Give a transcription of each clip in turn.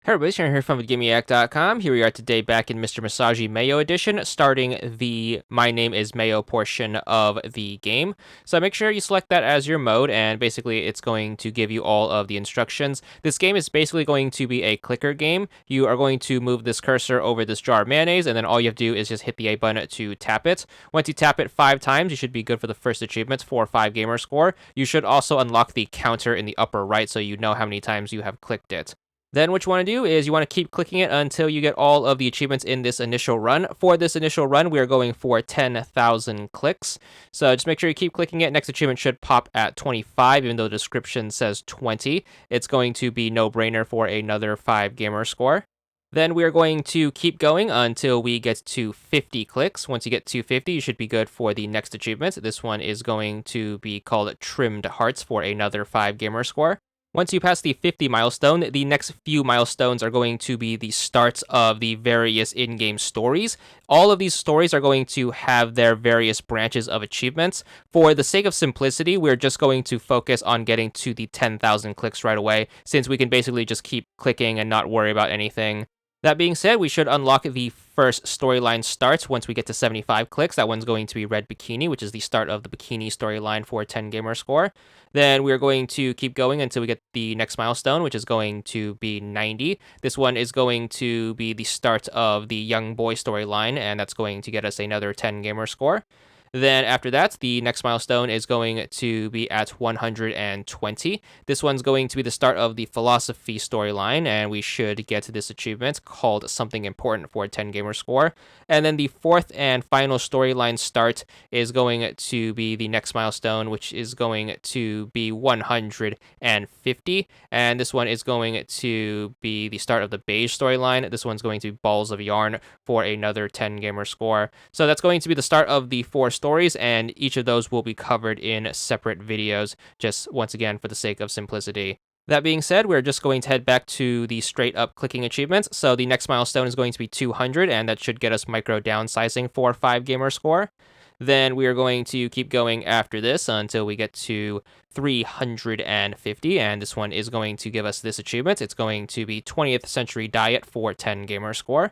Hey everybody, Sharon here from VidGamiac.com. Here we are today back in Mr. Massagy Mayo Edition, starting the My Name is Mayo portion of the game. So make sure you select that as your mode, and basically it's going to give you all of the instructions. This game is basically going to be a clicker game. You are going to move this cursor over this jar of mayonnaise, and then all you have to do is just hit the A button to tap it. Once you tap it 5 times, you should be good for the first achievement for 5 gamer score. You should also unlock the counter in the upper right so you know how many times you have clicked it. Then what you want to do is you want to keep clicking it until you get all of the achievements in this initial run. For this initial run, we are going for 10,000 clicks. So just make sure you keep clicking it. Next achievement should pop at 25, even though the description says 20. It's going to be no-brainer for another 5 gamer score. Then we are going to keep going until we get to 50 clicks. Once you get to 50, you should be good for the next achievement. This one is going to be called Trimmed Hearts for another 5 gamer score. Once you pass the 50 milestone, the next few milestones are going to be the starts of the various in-game stories. All of these stories are going to have their various branches of achievements. For the sake of simplicity, we're just going to focus on getting to the 10,000 clicks right away, since we can basically just keep clicking and not worry about anything. That being said, we should unlock the first storyline starts once we get to 75 clicks. That one's going to be Red Bikini, which is the start of the Bikini storyline for a 10 gamer score. Then we're going to keep going until we get the next milestone, which is going to be 90. This one is going to be the start of the Young Boy storyline, and that's going to get us another 10 gamer score. Then after that, the next milestone is going to be at 120. This one's going to be the start of the philosophy storyline, and we should get to this achievement called Something Important for a 10 gamer score. And then the fourth and final storyline start is going to be the next milestone, which is going to be 150. And this one is going to be the start of the beige storyline. This one's going to be Balls of Yarn for another 10 gamer score. So that's going to be the start of the 4 stories, and each of those will be covered in separate videos, just once again for the sake of simplicity. That being said, we're just going to head back to the straight up clicking achievements. So the next milestone is going to be 200, and that should get us micro downsizing for 5 gamer score. Then we are going to keep going after this until we get to 350, and this one is going to give us this achievement. It's going to be 20th Century Diet for 10 gamer score.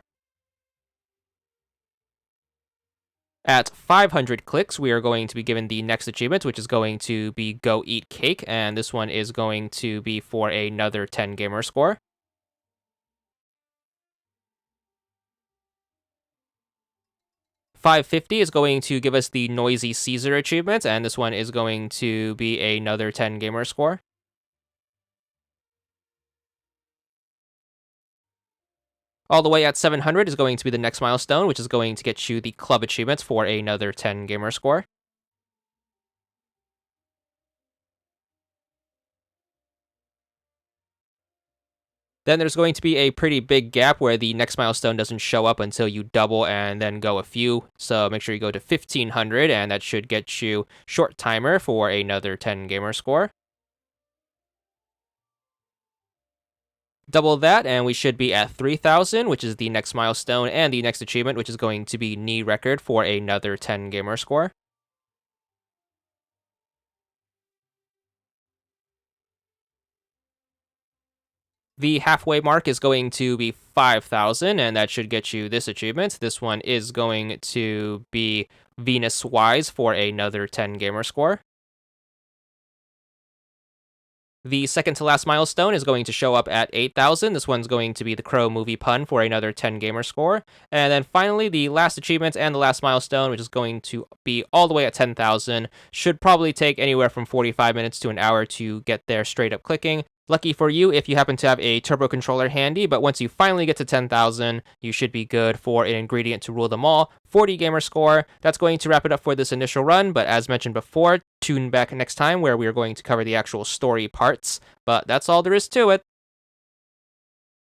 At 500 clicks, we are going to be given the next achievement, which is going to be Go Eat Cake, and this one is going to be for another 10 gamer score. $550 is going to give us the Nosey Caesar achievement, and this one is going to be another 10 gamer score. All the way at 700 is going to be the next milestone, which is going to get you the club achievements for another 10 gamer score. Then there's going to be a pretty big gap where the next milestone doesn't show up until you double and then go a few. So make sure you go to 1500, and that should get you Short Timer for another 10 gamer score. Double that, and we should be at 3,000, which is the next milestone and the next achievement, which is going to be Knee Record for another 10 gamer score. The halfway mark is going to be 5,000, and that should get you this achievement. This one is going to be Venus Wise for another 10 gamer score. The second to last milestone is going to show up at 8,000. This one's going to be the Crow movie pun for another 10 gamer score. And then finally, the last achievement and the last milestone, which is going to be all the way at 10,000, should probably take anywhere from 45 minutes to an hour to get there straight up clicking. Lucky for you if you happen to have a turbo controller handy, but once you finally get to 10,000, you should be good for an ingredient to rule them all. 40 gamer score. That's going to wrap it up for this initial run, but as mentioned before, tune back next time where we are going to cover the actual story parts. But that's all there is to it.